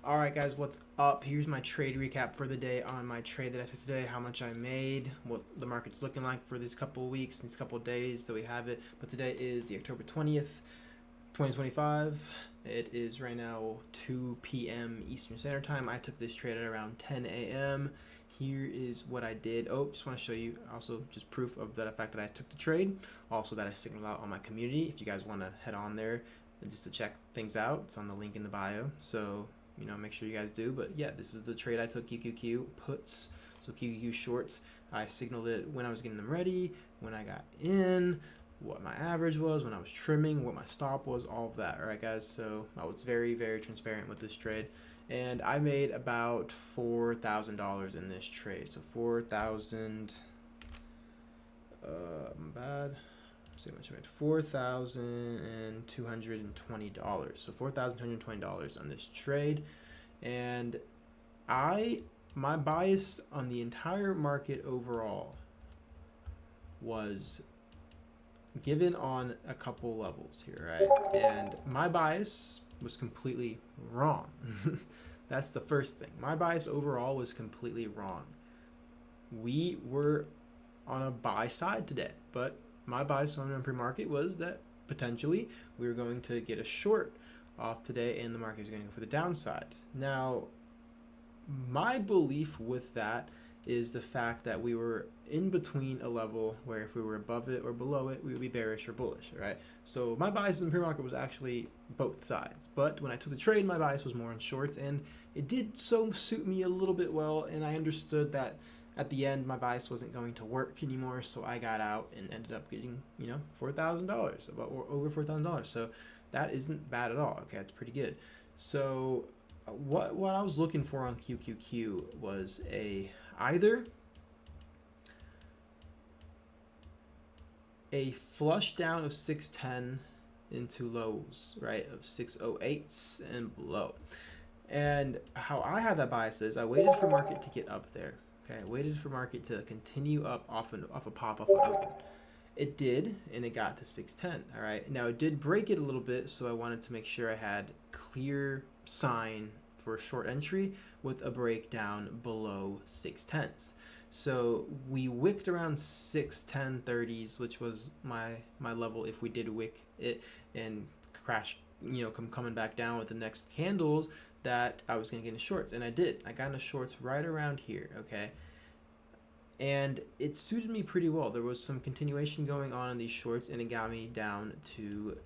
All right, guys, what's up? Here's my trade recap for the day on my trade that I took today, how much I made, what the market's looking like for these couple of weeks, these couple of days that we have it. But today is the October 20th, 2025. It is right now 2 p.m. Eastern Standard Time. I took this trade at around 10 a.m. Here is what I did. Oh, just want to show you also just proof of the fact that I took the trade. Also that I signaled out on my community. If you guys want to head on there just to check things out, it's on the link in the bio. So make sure you guys do. But yeah, this is the trade I took, QQQ puts, so QQQ shorts. I signaled it when I was getting them ready, when I got in, what my average was, when I was trimming, what my stop was, all of that. All right, guys. So I was very, very transparent with this trade, and I made about $4,000 in this trade. So 4,000. I'm bad. See how much I made. $4,220. So $4,220 on this trade, and my bias on the entire market overall was given on a couple levels here, right? And my bias was completely wrong. That's the first thing. My bias overall was completely wrong. We were on a buy side today, but my bias on the pre-market was that potentially we were going to get a short off today and the market is going to go for the downside. Now, my belief with that is the fact that we were in between a level where if we were above it or below it, we would be bearish or bullish, right? So my bias in the pre-market was actually both sides. But when I took the trade, my bias was more on shorts, and it did so suit me a little bit well, and I understood that at the end my bias wasn't going to work anymore, so I got out and ended up getting $4,000, about or over $4,000. So that isn't bad at all. Okay, that's pretty good. So what I was looking for on QQQ was either a flush down of 610 into lows, right, of 608s and below. And how I have that bias is I waited for market to get up there. Okay, I waited for market to continue up off a pop off an open. It did, and it got to 610. All right, now it did break it a little bit, so I wanted to make sure I had clear sign for a short entry with a breakdown below 610s. So we wicked around 610.30s, which was my level if we did wick it and crash, coming back down with the next candles, that I was going to get in shorts, and I did. I got into shorts right around here, okay? And it suited me pretty well. There was some continuation going on in these shorts, and it got me down to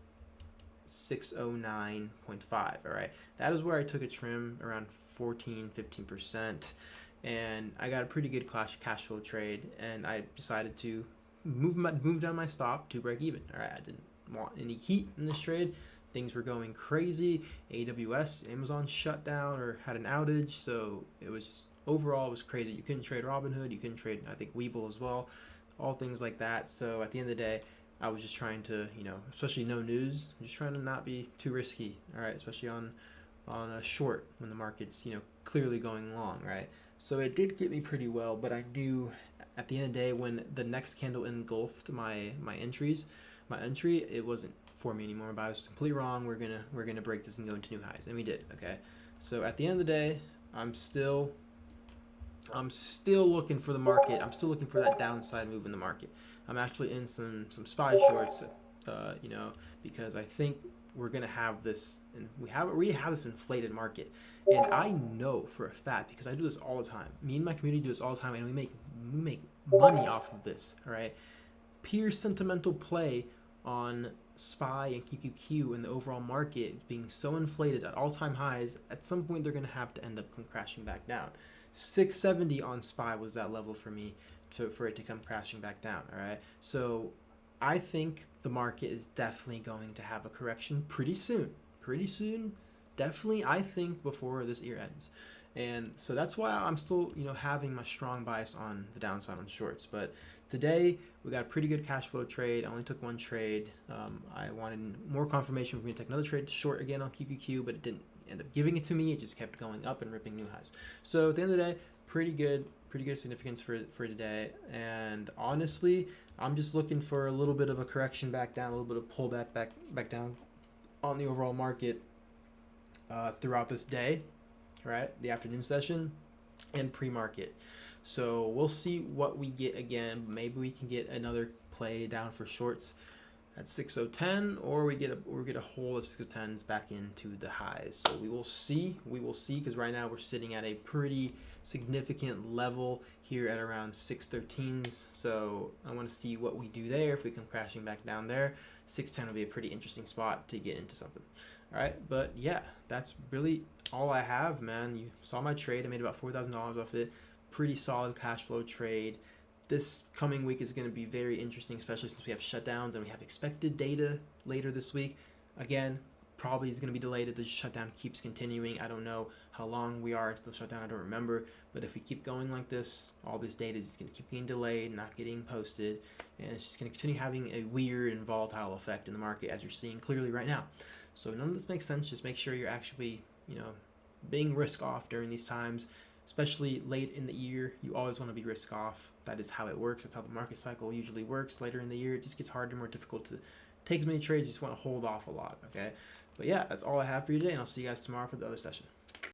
609.5, all right? That is where I took a trim around 15%, and I got a pretty good cash flow trade, and I decided to move down my stop to break even, all right? I didn't want any heat in this trade. Things were going crazy. AWS, Amazon shut down or had an outage, so it was just overall it was crazy. You couldn't trade Robinhood, you couldn't trade I think Webull as well, all things like that. So at the end of the day, I was just trying to especially no news, just trying to not be too risky, all right, especially on a short when the market's clearly going long, right? So it did get me pretty well, but I knew at the end of the day when the next candle engulfed my entry, it wasn't for me anymore. But I was completely wrong. We're gonna break this and go into new highs, and we did. Okay, so at the end of the day, I'm still looking for the market. I'm still looking for that downside move in the market. I'm actually in some SPY shorts, because I think we're gonna have this, and we have this inflated market, and I know for a fact because I do this all the time. Me and my community do this all the time, and we make money off of this. All right, pure sentimental play on SPY and QQQ and the overall market being so inflated at all-time highs. At some point they're going to have to end up crashing back down. 670 on SPY was that level for me for it to come crashing back down. All right, so I think the market is definitely going to have a correction pretty soon, definitely. I think before this year ends, and so that's why I'm still having my strong bias on the downside on shorts. But today we got a pretty good cash flow trade. I only took one trade. I wanted more confirmation for me to take another trade short again on QQQ, but it didn't end up giving it to me. It just kept going up and ripping new highs. So at the end of the day, pretty good significance for today. And honestly, I'm just looking for a little bit of a correction back down, a little bit of pullback back down on the overall market throughout this day. right? The afternoon session and pre-market. So we'll see what we get again. Maybe we can get another play down for shorts at 6010, or we get a whole of 6010s back into the highs. So we will see. We will see, because right now we're sitting at a pretty significant level here at around 613s. So I want to see what we do there. If we come crashing back down there, 610 will be a pretty interesting spot to get into something. All right, but yeah, that's really all I have, man. You saw my trade. I made about $4,000 off it. Pretty solid cash flow trade. This coming week is going to be very interesting, especially since we have shutdowns and we have expected data later this week. Again, probably is going to be delayed if the shutdown keeps continuing. I don't know how long we are until the shutdown. I don't remember. But if we keep going like this, all this data is going to keep getting delayed, not getting posted, and it's just going to continue having a weird and volatile effect in the market, as you're seeing clearly right now. So none of this makes sense. Just make sure you're actually, being risk off during these times, especially late in the year. You always want to be risk off. That is how it works. That's how the market cycle usually works. Later in the year, it just gets harder, more difficult to take as many trades. You just want to hold off a lot, okay? But yeah, that's all I have for you today, and I'll see you guys tomorrow for the other session.